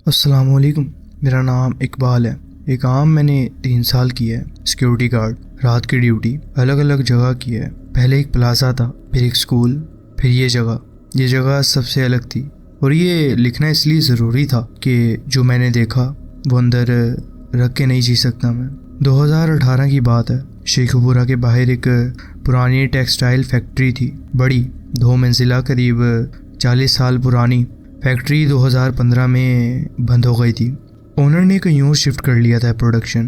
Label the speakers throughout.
Speaker 1: अस्सलामुअलैकुम। मेरा नाम इकबाल है। ये काम मैंने 3 साल किया है। सिक्योरिटी गार्ड, रात की ड्यूटी, अलग अलग जगह की है। पहले एक प्लाजा था, फिर एक स्कूल, फिर ये जगह सबसे अलग थी। और ये लिखना इसलिए ज़रूरी था कि जो मैंने देखा वो अंदर रख के नहीं जी सकता मैं। 2018 की बात है। शेखपुरा के बाहर एक पुरानी टेक्सटाइल फैक्ट्री थी, बड़ी 2 मंजिला, करीब 40 साल पुरानी। फैक्ट्री 2015 में बंद हो गई थी। ओनर ने कहीं और शिफ्ट कर लिया था प्रोडक्शन।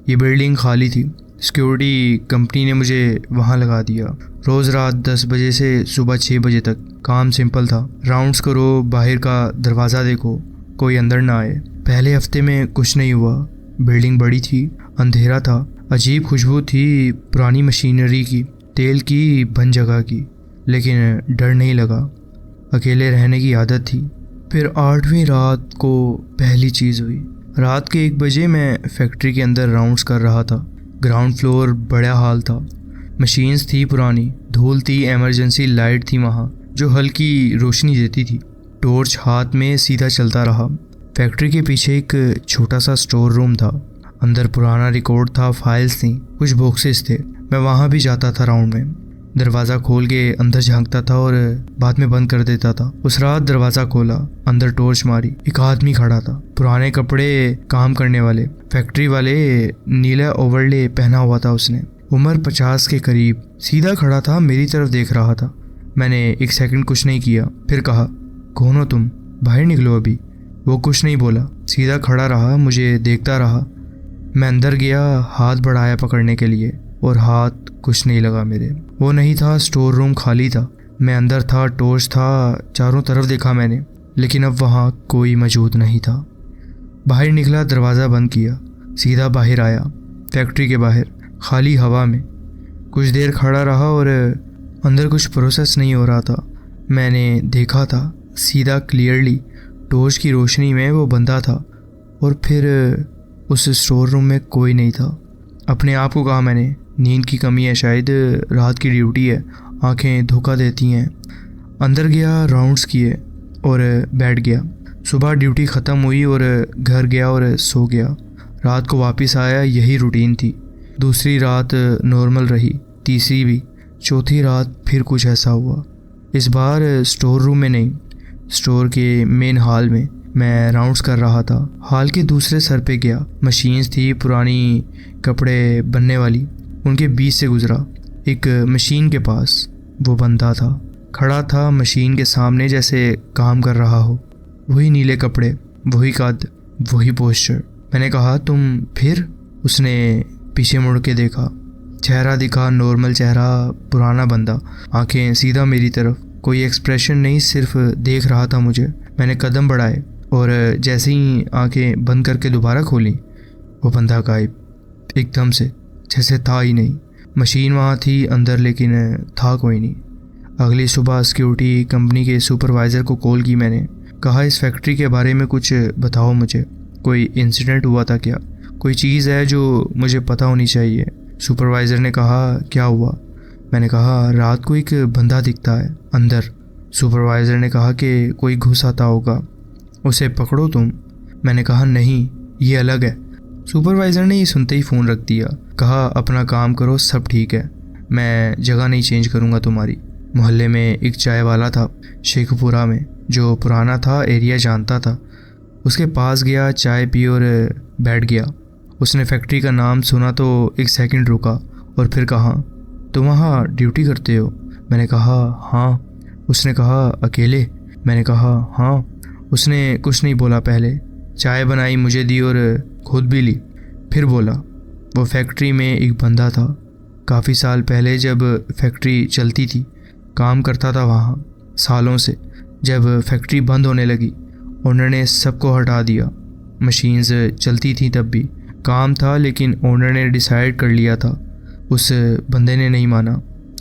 Speaker 1: ये बिल्डिंग खाली थी। सिक्योरिटी कंपनी ने मुझे वहाँ लगा दिया। रोज़ रात 10 बजे से सुबह 6 बजे तक। काम सिंपल था, राउंड्स करो, बाहर का दरवाज़ा देखो, कोई अंदर ना आए। पहले हफ्ते में कुछ नहीं हुआ। बिल्डिंग बड़ी थी, अंधेरा था, अजीब खुशबू थी पुरानी मशीनरी की, तेल की, बंद जगह की। लेकिन डर नहीं लगा, अकेले रहने की आदत थी। फिर 8वीं रात को पहली चीज़ हुई। रात के 1 बजे मैं फैक्ट्री के अंदर राउंड्स कर रहा था। ग्राउंड फ्लोर बड़ा हाल था, मशीन्स थी पुरानी, धूल थी, इमरजेंसी लाइट थी वहाँ जो हल्की रोशनी देती थी। टॉर्च हाथ में सीधा चलता रहा। फैक्ट्री के पीछे एक छोटा सा स्टोर रूम था। अंदर पुराना रिकॉर्ड था, फाइल्स थी, कुछ बॉक्सेस थे। मैं वहाँ भी जाता था राउंड में। दरवाज़ा खोल के अंदर झांकता था और बाद में बंद कर देता था। उस रात दरवाज़ा खोला, अंदर टॉर्च मारी। एक आदमी खड़ा था, पुराने कपड़े, काम करने वाले, फैक्ट्री वाले, नीला ओवरले पहना हुआ था उसने। उम्र 50 के करीब। सीधा खड़ा था, मेरी तरफ देख रहा था। मैंने 1 सेकंड कुछ नहीं किया, फिर कहा, कौन हो तुम, बाहर निकलो अभी। वो कुछ नहीं बोला, सीधा खड़ा रहा, मुझे देखता रहा। मैं अंदर गया, हाथ बढ़ाया पकड़ने के लिए, और हाथ कुछ नहीं लगा मेरे। वो नहीं था, स्टोर रूम खाली था। मैं अंदर था, टॉर्च था, चारों तरफ देखा मैंने, लेकिन अब वहाँ कोई मौजूद नहीं था। बाहर निकला, दरवाज़ा बंद किया, सीधा बाहर आया। फैक्ट्री के बाहर खाली हवा में कुछ देर खड़ा रहा और अंदर कुछ प्रोसेस नहीं हो रहा था। मैंने देखा था सीधा, क्लियरली, टॉर्च की रोशनी में वो बंदा था। और फिर उस स्टोर रूम में कोई नहीं था। अपने आप को कहा मैंने, नींद की कमी है शायद, रात की ड्यूटी है, आंखें धोखा देती हैं। अंदर गया, राउंड्स किए और बैठ गया। सुबह ड्यूटी ख़त्म हुई और घर गया और सो गया। रात को वापस आया, यही रूटीन थी। दूसरी रात नॉर्मल रही, तीसरी भी, चौथी रात फिर कुछ ऐसा हुआ। इस बार स्टोर रूम में नहीं, स्टोर के मेन हॉल में। मैं राउंड्स कर रहा था। हॉल के दूसरे सर पे गया, मशीन्स थी पुरानी, कपड़े बनने वाली। उनके बीच से गुजरा। एक मशीन के पास वो बंदा था, खड़ा था मशीन के सामने, जैसे काम कर रहा हो। वही नीले कपड़े, वही कद, वही पोस्चर। मैंने कहा, तुम फिर? उसने पीछे मुड़ के देखा, चेहरा दिखा, नॉर्मल चेहरा, पुराना बंदा, आंखें सीधा मेरी तरफ, कोई एक्सप्रेशन नहीं, सिर्फ देख रहा था मुझे। मैंने कदम बढ़ाए और जैसे ही आंखें बंद करके दोबारा खोली, वो बंदा गायब, एकदम से, जैसे था ही नहीं। मशीन वहाँ थी अंदर, लेकिन था कोई नहीं। अगली सुबह सिक्योरिटी कंपनी के सुपरवाइज़र को कॉल की मैंने। कहा, इस फैक्ट्री के बारे में कुछ बताओ मुझे, कोई इंसिडेंट हुआ था क्या, कोई चीज़ है जो मुझे पता होनी चाहिए। सुपरवाइज़र ने कहा, क्या हुआ? मैंने कहा, रात को एक बंदा दिखता है अंदर। सुपरवाइज़र ने कहा कि कोई घुस आता होगा, उसे पकड़ो तुम। मैंने कहा, नहीं, ये अलग है। सुपरवाइज़र ने ये सुनते ही फ़ोन रख दिया। कहा, अपना काम करो, सब ठीक है, मैं जगह नहीं चेंज करूँगा तुम्हारी। मोहल्ले में एक चाय वाला था शेखपुरा में, जो पुराना था, एरिया जानता था। उसके पास गया, चाय पी और बैठ गया। उसने फैक्ट्री का नाम सुना तो 1 सेकंड रुका और फिर कहा, तुम वहाँ ड्यूटी करते हो? मैंने कहा, हाँ। उसने कहा, अकेले? मैंने कहा, हाँ। उसने कुछ नहीं बोला, पहले चाय बनाई, मुझे दी और खुद भी ली। फिर बोला, वो फैक्ट्री में एक बंदा था, काफ़ी साल पहले जब फैक्ट्री चलती थी, काम करता था वहाँ सालों से। जब फैक्ट्री बंद होने लगी, ओनर ने सबको हटा दिया। मशीन्स चलती थी तब भी, काम था, लेकिन ओनर ने डिसाइड कर लिया था। उस बंदे ने नहीं माना,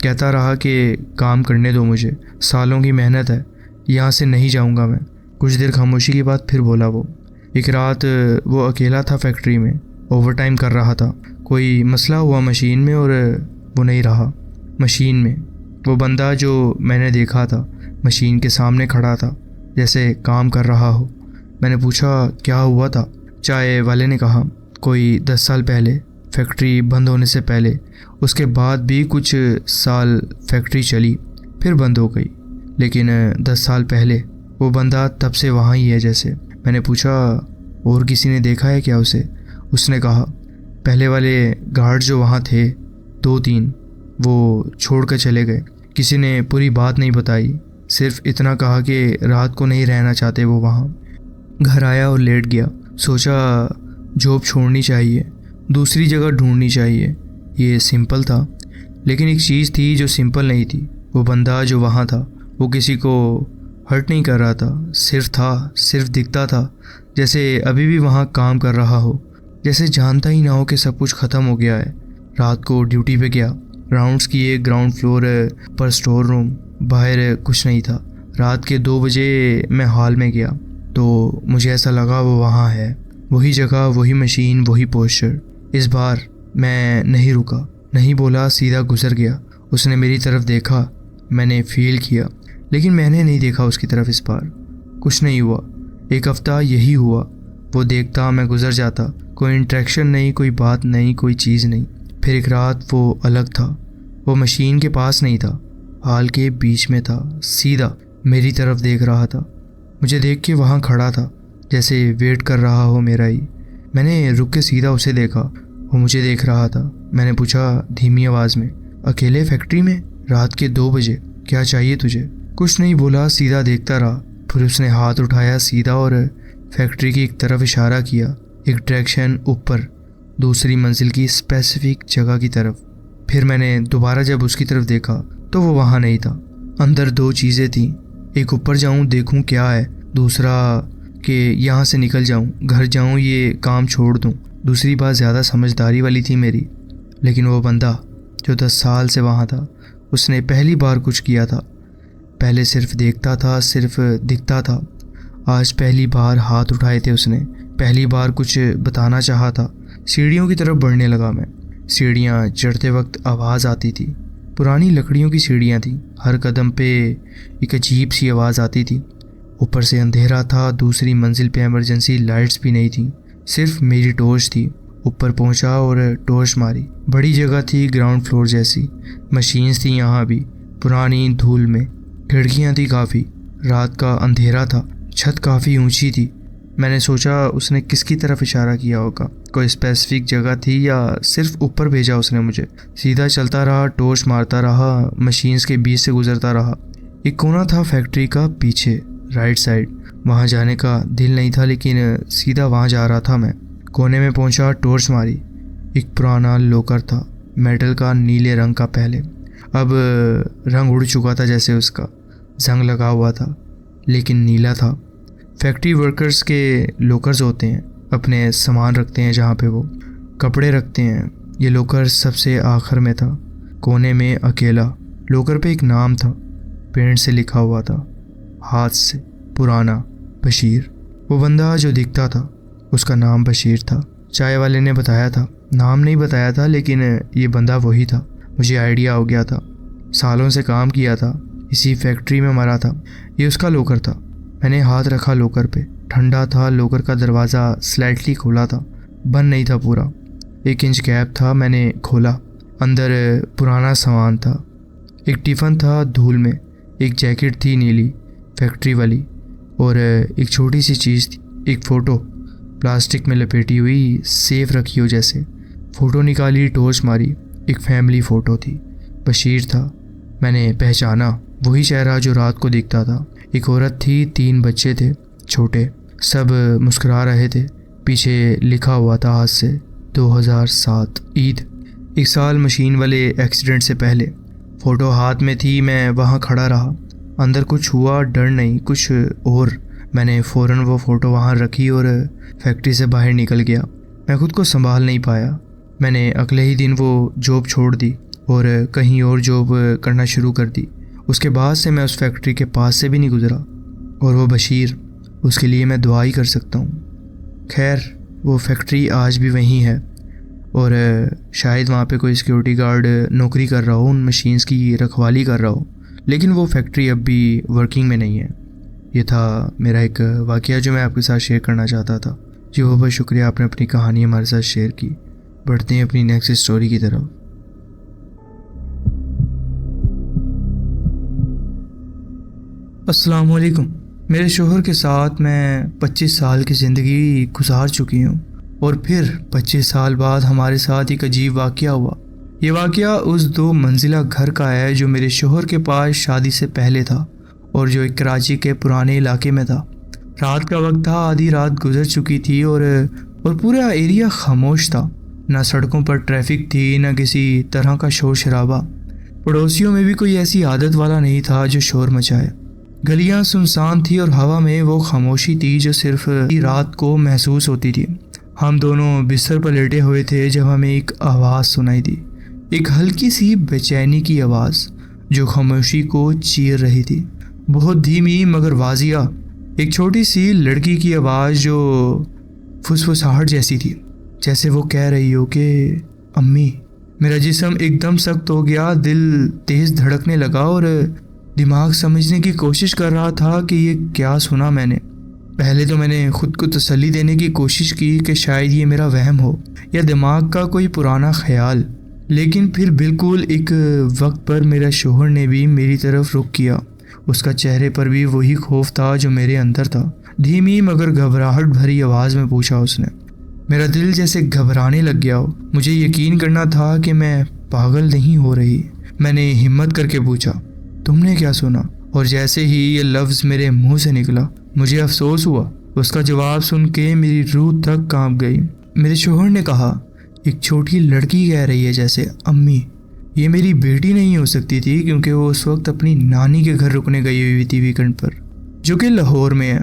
Speaker 1: कहता रहा कि काम करने दो मुझे, सालों की मेहनत है, यहाँ से नहीं जाऊँगा मैं। कुछ देर खामोशी के बाद फिर बोला वो, एक रात वो अकेला था फैक्ट्री में, ओवर टाइम कर रहा था। कोई मसला हुआ मशीन में और वो नहीं रहा मशीन में। वो बंदा जो मैंने देखा था मशीन के सामने खड़ा था, जैसे काम कर रहा हो, मैंने पूछा क्या हुआ था। चाय वाले ने कहा कोई 10 साल पहले, फैक्ट्री बंद होने से पहले। उसके बाद भी कुछ साल फैक्ट्री चली, फिर बंद हो गई, लेकिन 10 साल पहले वो बंदा तब से वहाँ ही है जैसे। मैंने पूछा और किसी ने देखा है क्या उसे? उसने कहा पहले वाले गार्ड जो वहाँ थे 2-3, वो छोड़ कर चले गए। किसी ने पूरी बात नहीं बताई, सिर्फ इतना कहा कि रात को नहीं रहना चाहते वो वहाँ। घर आया और लेट गया। सोचा जॉब छोड़नी चाहिए, दूसरी जगह ढूंढनी चाहिए। ये सिंपल था, लेकिन एक चीज़ थी जो सिंपल नहीं थी। वो बंदा जो वहाँ था वो किसी को हर्ट नहीं कर रहा था, सिर्फ दिखता था जैसे अभी भी वहाँ काम कर रहा हो, जैसे जानता ही ना हो कि सब कुछ ख़त्म हो गया है। रात को ड्यूटी पे गया, राउंड्स किए, ग्राउंड फ्लोर पर स्टोर रूम, बाहर कुछ नहीं था। रात के 2 बजे मैं हॉल में गया तो मुझे ऐसा लगा वो वहाँ है, वही जगह, वही मशीन, वही पोस्चर। इस बार मैं नहीं रुका, नहीं बोला, सीधा गुजर गया। उसने मेरी तरफ देखा, मैंने फील किया, लेकिन मैंने नहीं देखा उसकी तरफ। इस बार कुछ नहीं हुआ। 1 हफ्ता यही हुआ। वो देखता, मैं गुजर जाता, कोई इंट्रैक्शन नहीं, कोई बात नहीं, कोई चीज़ नहीं। फिर एक रात वो अलग था। वो मशीन के पास नहीं था, हॉल के बीच में था, सीधा मेरी तरफ देख रहा था। मुझे देख के वहाँ खड़ा था, जैसे वेट कर रहा हो मेरा ही। मैंने रुक के सीधा उसे देखा, वो मुझे देख रहा था। मैंने पूछा धीमी आवाज़ में, अकेले फैक्ट्री में रात के 2 बजे, क्या चाहिए तुझे? कुछ नहीं बोला, सीधा देखता रहा। फिर उसने हाथ उठाया सीधा और फैक्ट्री की एक तरफ इशारा किया, एक डायरेक्शन ऊपर, दूसरी मंजिल की स्पेसिफिक जगह की तरफ। फिर मैंने दोबारा जब उसकी तरफ देखा तो वो वहाँ नहीं था। अंदर 2 चीज़ें थीं, एक ऊपर जाऊँ देखूँ क्या है, दूसरा कि यहाँ से निकल जाऊँ, घर जाऊँ, ये काम छोड़ दूँ। दूसरी बात ज़्यादा समझदारी वाली थी मेरी। लेकिन वो बंदा जो 10 साल से वहाँ था, उसने पहली बार कुछ किया था। पहले सिर्फ देखता था, सिर्फ दिखता था। आज पहली बार हाथ उठाए थे उसने, पहली बार कुछ बताना चाहा था। सीढ़ियों की तरफ बढ़ने लगा मैं। सीढ़ियाँ चढ़ते वक्त आवाज़ आती थी, पुरानी लकड़ियों की सीढ़ियाँ थी। हर कदम पे एक अजीब सी आवाज़ आती थी। ऊपर से अंधेरा था, दूसरी मंजिल पे इमरजेंसी लाइट्स भी नहीं थी, सिर्फ मेरी टॉर्च थी। ऊपर पहुंचा और टॉर्च मारी। बड़ी जगह थी, ग्राउंड फ्लोर जैसी। मशीन्स थी यहाँ भी, पुरानी, धूल में। खिड़कियाँ थी काफ़ी। रात का अंधेरा था, छत काफ़ी ऊंची थी। मैंने सोचा उसने किसकी तरफ इशारा किया होगा, कोई स्पेसिफिक जगह थी या सिर्फ ऊपर भेजा उसने मुझे। सीधा चलता रहा, टॉर्च मारता रहा, मशीन्स के बीच से गुजरता रहा। एक कोना था फैक्ट्री का पीछे, राइट साइड। वहाँ जाने का दिल नहीं था, लेकिन सीधा वहाँ जा रहा था मैं। कोने में पहुँचा, टॉर्च मारी। एक पुराना लॉकर था, मेटल का, नीले रंग का। पहले अब रंग उड़ चुका था, जैसे उसका जंग लगा हुआ था, लेकिन नीला था। फैक्ट्री वर्कर्स के लॉकर्स होते हैं, अपने सामान रखते हैं जहाँ पे वो कपड़े रखते हैं। ये लॉकर सबसे आखिर में था, कोने में अकेला। लॉकर पे एक नाम था, पेंट से लिखा हुआ था, हाथ से, पुराना, बशीर। वो बंदा जो दिखता था उसका नाम बशीर था। चाय वाले ने बताया था, नाम नहीं बताया था, लेकिन ये बंदा वही था। मुझे आइडिया हो गया था, सालों से काम किया था, इसी फैक्ट्री में मरा था। ये उसका लॉकर था। मैंने हाथ रखा लॉकर पे, ठंडा था। लॉकर का दरवाज़ा स्लाइटली खोला था, बंद नहीं था पूरा। 1 इंच गैप था। मैंने खोला, अंदर पुराना सामान था। एक टिफ़न था धूल में, एक जैकेट थी नीली फैक्ट्री वाली, और एक छोटी सी चीज़ थी, एक फ़ोटो प्लास्टिक में लपेटी हुई, सेफ रखी हो जैसे। फ़ोटो निकाली, टॉर्च मारी। एक फैमिली फ़ोटो थी, बशीर था। मैंने पहचाना, वही चेहरा जो रात को दिखता था। एक औरत थी, 3 बच्चे थे छोटे, सब मुस्कुरा रहे थे। पीछे लिखा हुआ था हाथ से 2007 ईद, 1 साल मशीन वाले एक्सीडेंट से पहले। फ़ोटो हाथ में थी। मैं वहाँ खड़ा रहा, अंदर कुछ हुआ, डर नहीं, कुछ और। मैंने फ़ौरन वो फ़ोटो वहाँ रखी और फैक्ट्री से बाहर निकल गया। मैं खुद को संभाल नहीं पाया। मैंने अगले ही दिन वो जॉब छोड़ दी और कहीं और जॉब करना शुरू कर दी। उसके बाद से मैं उस फैक्ट्री के पास से भी नहीं गुजरा। और वो बशीर, उसके लिए मैं दुआ ही कर सकता हूँ। खैर, वो फैक्ट्री आज भी वहीं है और शायद वहाँ पे कोई सिक्योरिटी गार्ड नौकरी कर रहा हो, उन मशीन्स की रखवाली कर रहा हो, लेकिन वो फैक्ट्री अब भी वर्किंग में नहीं है। ये था मेरा एक वाक़या जो मैं आपके साथ शेयर करना चाहता था। जी बहुत बहुत शुक्रिया, आपने अपनी कहानी हमारे साथ शेयर की। बढ़ते हैं अपनी नेक्स्ट स्टोरी की तरफ। अस्सलाम वालेकुम। मेरे शोहर के साथ मैं 25 साल की ज़िंदगी गुजार चुकी हूँ और फिर 25 साल बाद हमारे साथ एक अजीब वाक़या हुआ। ये वाक़या उस 2 मंजिला घर का है जो मेरे शोहर के पास शादी से पहले था और जो एक कराची के पुराने इलाके में था। रात का वक्त था, आधी रात गुजर चुकी थी और पूरा एरिया खामोश था। ना सड़कों पर ट्रैफिक थी, ना किसी तरह का शोर शराबा। पड़ोसियों में भी कोई ऐसी आदत वाला नहीं था जो शोर मचाए। गलियां सुनसान थी और हवा में वो खामोशी थी जो सिर्फ रात को महसूस होती थी। हम दोनों बिस्तर पर लेटे हुए थे जब हमें एक आवाज़ सुनाई दी, एक हल्की सी बेचैनी की आवाज़ जो खामोशी को चीर रही थी। बहुत धीमी मगर वाजिया, एक छोटी सी लड़की की आवाज़ जो फुसफुसाहट जैसी थी, जैसे वो कह रही हो कि अम्मी। मेरा जिस्म एकदम सख्त हो गया, दिल तेज़ धड़कने लगा और दिमाग समझने की कोशिश कर रहा था कि ये क्या सुना मैंने। पहले तो मैंने खुद को तसल्ली देने की कोशिश की कि शायद ये मेरा वहम हो या दिमाग का कोई पुराना ख्याल, लेकिन फिर बिल्कुल एक वक्त पर मेरा शोहर ने भी मेरी तरफ रुख किया। उसका चेहरे पर भी वही खौफ था जो मेरे अंदर था। धीमी मगर घबराहट भरी आवाज़ में पूछा उसने। मेरा दिल जैसे घबराने लग गया हो। मुझे यकीन करना था कि मैं पागल नहीं हो रही। मैंने हिम्मत करके पूछा, तुमने क्या सुना? और जैसे ही ये लफ्ज़ मेरे मुंह से निकला मुझे अफसोस हुआ। उसका जवाब सुन के मेरी रूह तक कांप गई। मेरे शोहर ने कहा, एक छोटी लड़की कह रही है जैसे अम्मी। ये मेरी बेटी नहीं हो सकती थी क्योंकि वो उस वक्त अपनी नानी के घर रुकने गई हुई थी वीकेंड पर, जो कि लाहौर में है।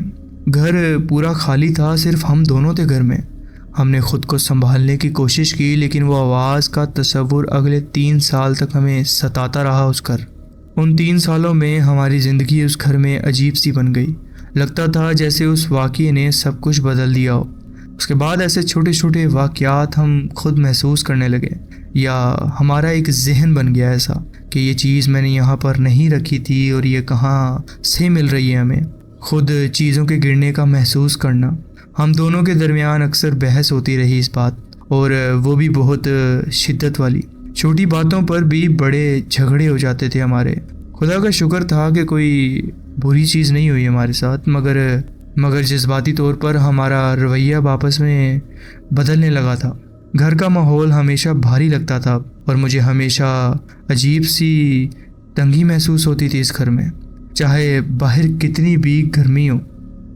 Speaker 1: घर पूरा खाली था, सिर्फ हम दोनों थे घर में। हमने खुद को संभालने की कोशिश की, लेकिन वो आवाज़ का तस्वुर अगले 3 साल तक हमें सताता रहा। उस घर, उन 3 सालों में हमारी ज़िंदगी उस घर में अजीब सी बन गई। लगता था जैसे उस वाक़ये ने सब कुछ बदल दिया हो। उसके बाद ऐसे छोटे छोटे वाक़यात हम खुद महसूस करने लगे, या हमारा एक जहन बन गया ऐसा कि ये चीज़ मैंने यहाँ पर नहीं रखी थी और ये कहाँ से मिल रही है हमें। खुद चीज़ों के गिरने का महसूस करना। हम दोनों के दरमियान अक्सर बहस होती रही इस बात, और वो भी बहुत शिद्दत वाली। छोटी बातों पर भी बड़े झगड़े हो जाते थे हमारे। खुदा का शुक्र था कि कोई बुरी चीज़ नहीं हुई हमारे साथ, मगर जज्बाती तौर पर हमारा रवैया वापस में बदलने लगा था। घर का माहौल हमेशा भारी लगता था और मुझे हमेशा अजीब सी तंगी महसूस होती थी इस घर में, चाहे बाहर कितनी भी गर्मी हो।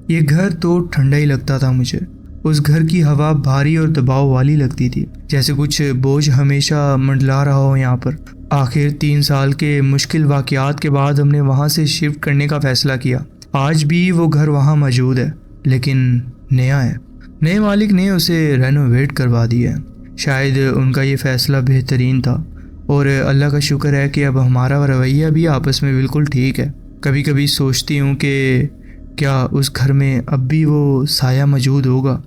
Speaker 1: ये घर तो ठंडा ही लगता था मुझे। उस घर की हवा भारी और दबाव वाली लगती थी, जैसे कुछ बोझ हमेशा मंडला रहा हो यहाँ पर। आखिर 3 साल के मुश्किल वाक़यात के बाद हमने वहाँ से शिफ्ट करने का फ़ैसला किया। आज भी वो घर वहाँ मौजूद है, लेकिन नया है। नए मालिक ने उसे रेनोवेट करवा दिया है। शायद उनका ये फ़ैसला बेहतरीन था और अल्लाह का शुक्र है कि अब हमारा रवैया भी आपस में बिल्कुल ठीक है। कभी कभी सोचती हूँ कि क्या उस घर में अब भी वो साया मौजूद होगा।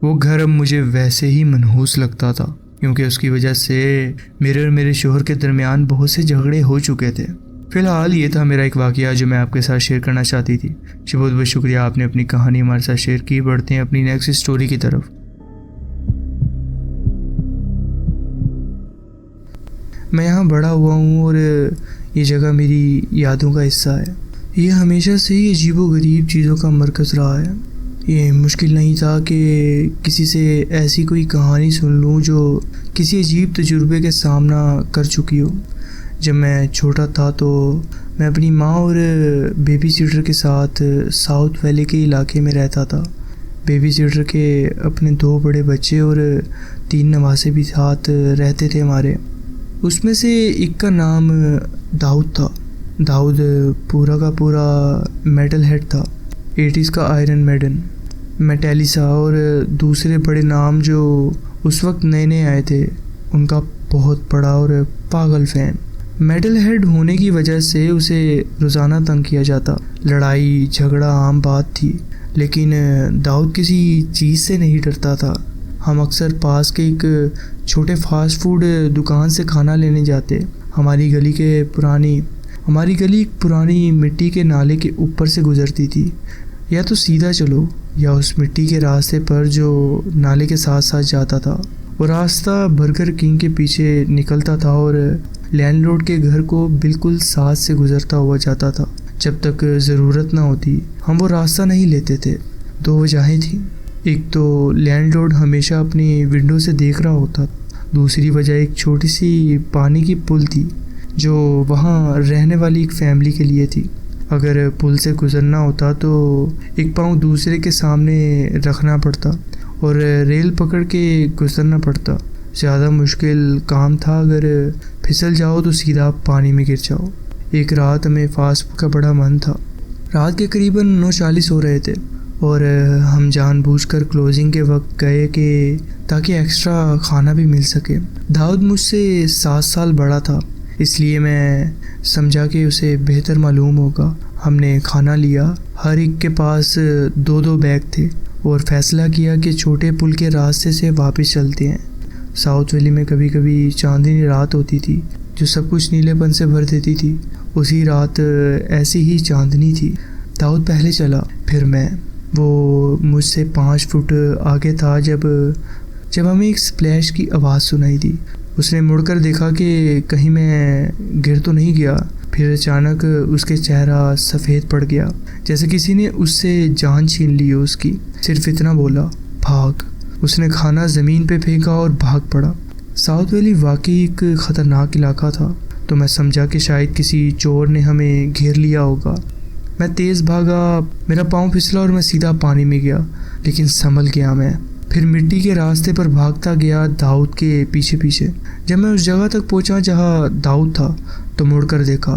Speaker 1: वो घर अब मुझे वैसे ही मनहूस लगता था, क्योंकि उसकी वजह से मेरे और मेरे शोहर के दरमियान बहुत से झगड़े हो चुके थे। फ़िलहाल ये था मेरा एक वाक़या जो मैं आपके साथ शेयर करना चाहती थी। जी बहुत बहुत शुक्रिया, आपने अपनी कहानी हमारे साथ शेयर की। बढ़ते हैं अपनी नेक्स्ट स्टोरी की तरफ। मैं यहाँ बड़ा हुआ हूँ और ये जगह मेरी यादों का हिस्सा है। ये हमेशा से ही अजीबोगरीब चीज़ों का मरकज़ रहा है। ये मुश्किल नहीं था कि किसी से ऐसी कोई कहानी सुन लूँ जो किसी अजीब तजुर्बे के सामना कर चुकी हो। जब मैं छोटा था तो मैं अपनी माँ और बेबी सीटर के साथ साउथ वैली के इलाके में रहता था। बेबी सीटर के अपने 2 बड़े बच्चे और 3 नवासे भी साथ रहते थे हमारे। उसमें से एक का नाम दाऊद था। दाऊद पूरा का पूरा मेटल हेड था, 80s का आयरन मेडन, मेटेलिसा। और दूसरे बड़े नाम जो उस वक्त नए नए आए थे, उनका बहुत बड़ा और पागल फ़ैन। मेटल हेड होने की वजह से उसे रोज़ाना तंग किया जाता। लड़ाई झगड़ा आम बात थी, लेकिन दाऊद किसी चीज़ से नहीं डरता था। हम अक्सर पास के एक छोटे फास्ट फूड दुकान से खाना लेने जाते। हमारी गली के पुरानी हमारी गली एक पुरानी मिट्टी के नाले के ऊपर से गुजरती थी। या तो सीधा चलो या उस मिट्टी के रास्ते पर जो नाले के साथ साथ जाता था। वो रास्ता बर्गर किंग के पीछे निकलता था और लैंडलॉर्ड के घर को बिल्कुल साथ से गुजरता हुआ जाता था। जब तक ज़रूरत ना होती हम वो रास्ता नहीं लेते थे। 2 वजहें थीं। एक तो लैंडलॉर्ड हमेशा अपनी विंडो से देख रहा होता। दूसरी वजह एक छोटी सी पानी की पुल थी जो वहाँ रहने वाली एक फैमिली के लिए थी। अगर पुल से गुजरना होता तो एक पाँव दूसरे के सामने रखना पड़ता और रेल पकड़ के गुजरना पड़ता। ज़्यादा मुश्किल काम था अगर फिसल जाओ तो सीधा पानी में गिर जाओ। एक रात में फास्ट फूड का बड़ा मन था। रात के करीबन 9:40 हो रहे थे और हम जानबूझकर क्लोजिंग के वक्त गए कि ताकि एक्स्ट्रा खाना भी मिल सके। दाऊद मुझसे 7 साल बड़ा था, इसलिए मैं समझा कि उसे बेहतर मालूम होगा। हमने खाना लिया। हर एक के पास 2-2 बैग थे और फैसला किया कि छोटे पुल के रास्ते से वापस चलते हैं। साउथ वैली में कभी कभी चांदनी रात होती थी जो सब कुछ नीलेपन से भर देती थी। उसी रात ऐसी ही चांदनी थी। दाऊद पहले चला, फिर मैं। वो मुझसे 5 फुट आगे था जब हमें एक स्प्लैश की आवाज़ सुनाई दी। उसने मुड़कर देखा कि कहीं मैं गिर तो नहीं गया। फिर अचानक उसके चेहरा सफ़ेद पड़ गया, जैसे किसी ने उससे जान छीन ली हो उसकी। सिर्फ इतना बोला, भाग। उसने खाना ज़मीन पे फेंका और भाग पड़ा। साउथ वैली वाकई एक ख़तरनाक इलाका था, तो मैं समझा कि शायद किसी चोर ने हमें घेर लिया होगा। मैं तेज़ भागा, मेरा पाँव फिसला और मैं सीधा पानी में गया, लेकिन संभल गया मैं। फिर मिट्टी के रास्ते पर भागता गया दाऊद के पीछे पीछे। जब मैं उस जगह तक पहुंचा जहां दाऊद था तो मुड़कर देखा।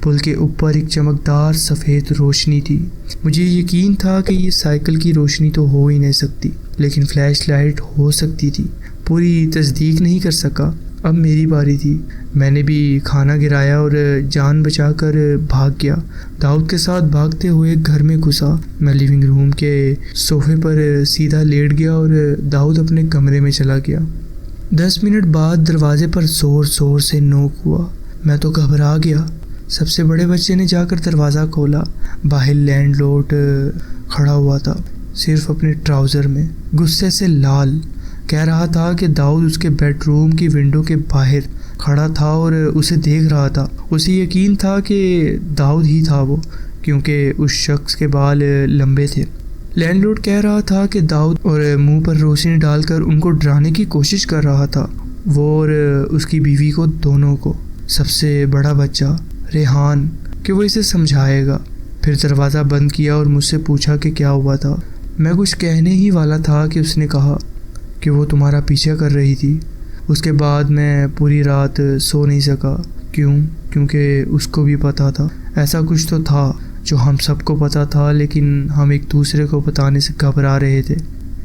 Speaker 1: पुल के ऊपर एक चमकदार सफ़ेद रोशनी थी। मुझे यकीन था कि ये साइकिल की रोशनी तो हो ही नहीं सकती, लेकिन फ्लैश लाइट हो सकती थी। पूरी तस्दीक नहीं कर सका। अब मेरी बारी थी। मैंने भी खाना गिराया और जान बचाकर भाग गया। दाऊद के साथ भागते हुए घर में घुसा। मैं लिविंग रूम के सोफे पर सीधा लेट गया और दाऊद अपने कमरे में चला गया। 10 मिनट बाद दरवाजे पर ज़ोर से नोक हुआ। मैं तो घबरा गया। सबसे बड़े बच्चे ने जाकर दरवाज़ा खोला। बाहर लैंडलॉर्ड खड़ा हुआ था, सिर्फ अपने ट्राउज़र में, गुस्से से लाल। कह रहा था कि दाऊद उसके बेडरूम की विंडो के बाहर खड़ा था और उसे देख रहा था। उसे यकीन था कि दाऊद ही था वो, क्योंकि उस शख्स के बाल लंबे थे। लैंडलॉर्ड कह रहा था कि दाऊद और मुंह पर रोशनी डालकर उनको डराने की कोशिश कर रहा था, वो और उसकी बीवी को, दोनों को। सबसे बड़ा बच्चा रेहान, कि वो इसे समझाएगा। फिर दरवाज़ा बंद किया और मुझसे पूछा कि क्या हुआ था। मैं कुछ कहने ही वाला था कि उसने कहा कि वो तुम्हारा पीछा कर रही थी। उसके बाद मैं पूरी रात सो नहीं सका। क्यों? क्योंकि उसको भी पता था। ऐसा कुछ तो था जो हम सबको पता था, लेकिन हम एक दूसरे को बताने से घबरा रहे थे।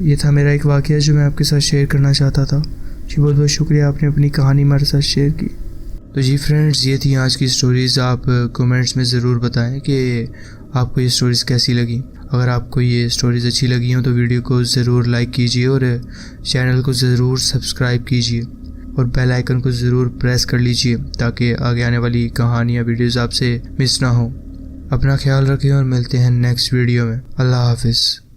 Speaker 1: ये था मेरा एक वाक़या जो मैं आपके साथ शेयर करना चाहता था। जी बहुत बहुत शुक्रिया, आपने अपनी कहानी हमारे साथ शेयर की। तो जी फ्रेंड्स, ये थी आज की स्टोरीज़। आप कमेंट्स में ज़रूर बताएं कि आपको ये स्टोरीज़ कैसी लगी। अगर आपको ये स्टोरीज़ अच्छी लगी हो तो वीडियो को ज़रूर लाइक कीजिए और चैनल को ज़रूर सब्सक्राइब कीजिए और बेल आइकन को ज़रूर प्रेस कर लीजिए ताकि आगे आने वाली कहानियाँ वीडियोज़ आपसे मिस ना हो। अपना ख्याल रखें और मिलते हैं नेक्स्ट वीडियो में। अल्लाह हाफिज़।